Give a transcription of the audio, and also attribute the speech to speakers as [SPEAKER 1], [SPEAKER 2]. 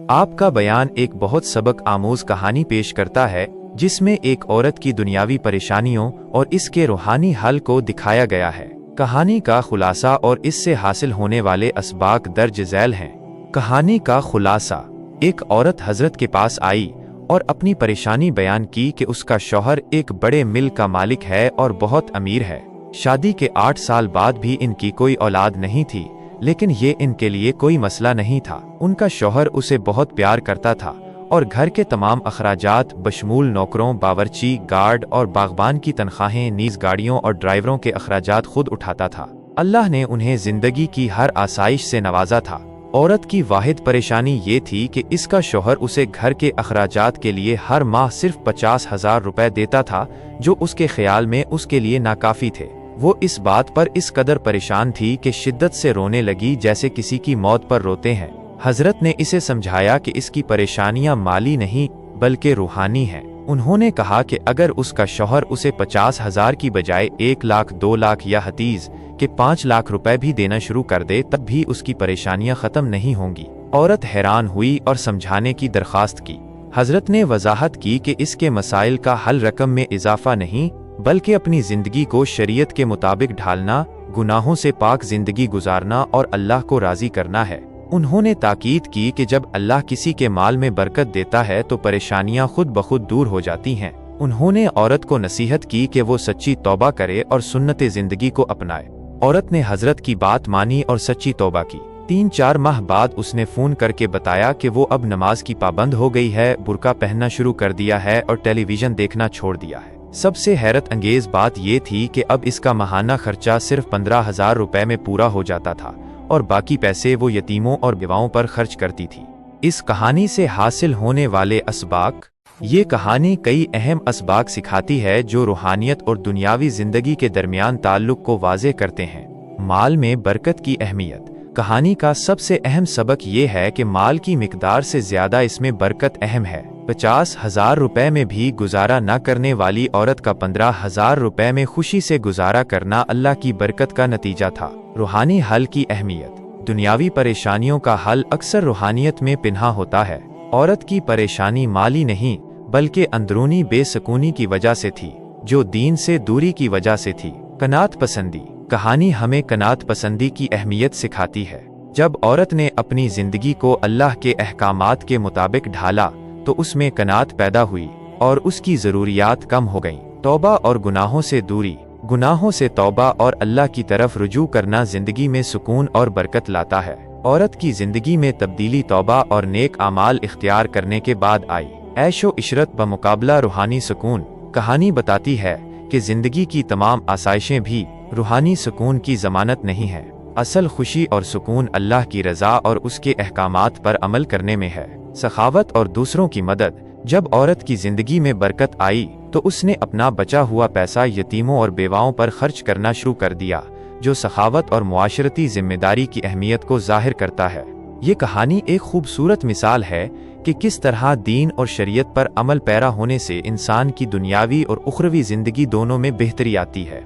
[SPEAKER 1] आपका बयान एक बहुत सबक आमोज कहानी पेश करता है जिसमें एक औरत की दुनियावी परेशानियों और इसके रूहानी हल को दिखाया गया है। कहानी का खुलासा और इससे हासिल होने वाले असबाक दर्ज झैल हैं। कहानी का खुलासा। एक औरत हजरत के पास आई और अपनी परेशानी बयान की कि उसका शौहर एक बड़े मिल का मालिक है और बहुत अमीर है। शादी के 8 साल बाद भी इनकी कोई औलाद नहीं थी, लेकिन ये इनके लिए कोई मसला नहीं था। उनका शौहर उसे बहुत प्यार करता था और घर के तमाम अखराजात बशमूल नौकरों, बावर्ची, गार्ड और बागबान की तनख्वाहें, नीज गाड़ियों और ड्राइवरों के अखराजात खुद उठाता था। अल्लाह ने उन्हें जिंदगी की हर आसाइश से नवाजा था। औरत की वाहिद परेशानी ये थी कि इसका शौहर उसे घर के अखराजात के लिए हर माह सिर्फ 50,000 रुपए देता था, जो उसके ख्याल में उसके लिए नाकाफी थे। वो इस बात पर इस कदर परेशान थी कि शिद्दत से रोने लगी जैसे किसी की मौत पर रोते हैं। हजरत ने इसे समझाया कि इसकी परेशानियां माली नहीं बल्कि रूहानी हैं। उन्होंने कहा कि अगर उसका शौहर उसे 50,000 की बजाय 1 लाख, 2 लाख या हतीज के 5 लाख रुपए भी देना शुरू कर दे तब भी उसकी परेशानियां खत्म नहीं होंगी। औरत हैरान हुई और समझाने की दरखास्त की। हजरत ने वजाहत की कि इसके मसाइल का हल रकम में इजाफा नहीं बल्कि अपनी जिंदगी को शरीयत के मुताबिक ढालना, गुनाहों से पाक जिंदगी गुजारना और अल्लाह को राजी करना है। उन्होंने ताकीद की कि जब अल्लाह किसी के माल में बरकत देता है तो परेशानियां खुद ब खुद दूर हो जाती हैं। उन्होंने औरत को नसीहत की कि वो सच्ची तौबा करे और सुन्नते जिंदगी को अपनाए। औरत ने हजरत की बात मानी और सच्ची तौबा की। 3-4 माह बाद उसने फोन करके बताया कि वो अब नमाज की पाबंद हो गई है, बुर्का पहनना शुरू कर दिया है और टेलीविजन देखना छोड़ दिया है। सबसे हैरत अंगेज बात ये थी कि अब इसका माहाना खर्चा सिर्फ 15,000 रुपए में पूरा हो जाता था और बाकी पैसे वो यतीमों और बेवाओं पर खर्च करती थी। इस कहानी से हासिल होने वाले असबाक। ये कहानी कई अहम असबाक सिखाती है जो रूहानियत और दुनियावी जिंदगी के दरमियान ताल्लुक को वाज़े करते हैं। माल में बरकत की अहमियत। कहानी का सबसे अहम सबक ये है कि माल की मिकदार से ज्यादा इसमें बरकत अहम है। 50,000 रुपए में भी गुजारा न करने वाली औरत का 15,000 रुपए में खुशी से गुजारा करना अल्लाह की बरकत का नतीजा था। रूहानी हल की अहमियत। दुनियावी परेशानियों का हल अक्सर रूहानियत में पिन्हा होता है। औरत की परेशानी माली नहीं बल्कि अंदरूनी बेसकूनी की वजह से थी, जो दीन से दूरी की वजह से थी। कनात पसंदी। कहानी हमें कनात पसंदी की अहमियत सिखाती है। जब औरत ने अपनी जिंदगी को अल्लाह के अहकामात के मुताबिक ढाला तो उसमें कनात पैदा हुई और उसकी जरूरियात कम हो गईं। तौबा और गुनाहों से दूरी। गुनाहों से तौबा और अल्लाह की तरफ रुजू करना जिंदगी में सुकून और बरकत लाता है। औरत की जिंदगी में तब्दीली तौबा और नेक आमाल इख्तियार करने के बाद आई। ऐशो इशरत बमुकाबला रूहानी सुकून। कहानी बताती है कि जिंदगी की तमाम आसाइशें भी रूहानी सुकून की जमानत नहीं है। असल खुशी और सुकून अल्लाह की रजा और उसके अहकामात पर अमल करने में है। सखावत और दूसरों की मदद। जब औरत की जिंदगी में बरकत आई तो उसने अपना बचा हुआ पैसा यतीमों और बेवाओं पर खर्च करना शुरू कर दिया, जो सखावत और मुआशरती जिम्मेदारी की अहमियत को जाहिर करता है। ये कहानी एक खूबसूरत मिसाल है कि किस तरह दीन और शरीयत पर अमल पैरा होने से इंसान की दुनियावी और उखरवी जिंदगी दोनों में बेहतरी आती है।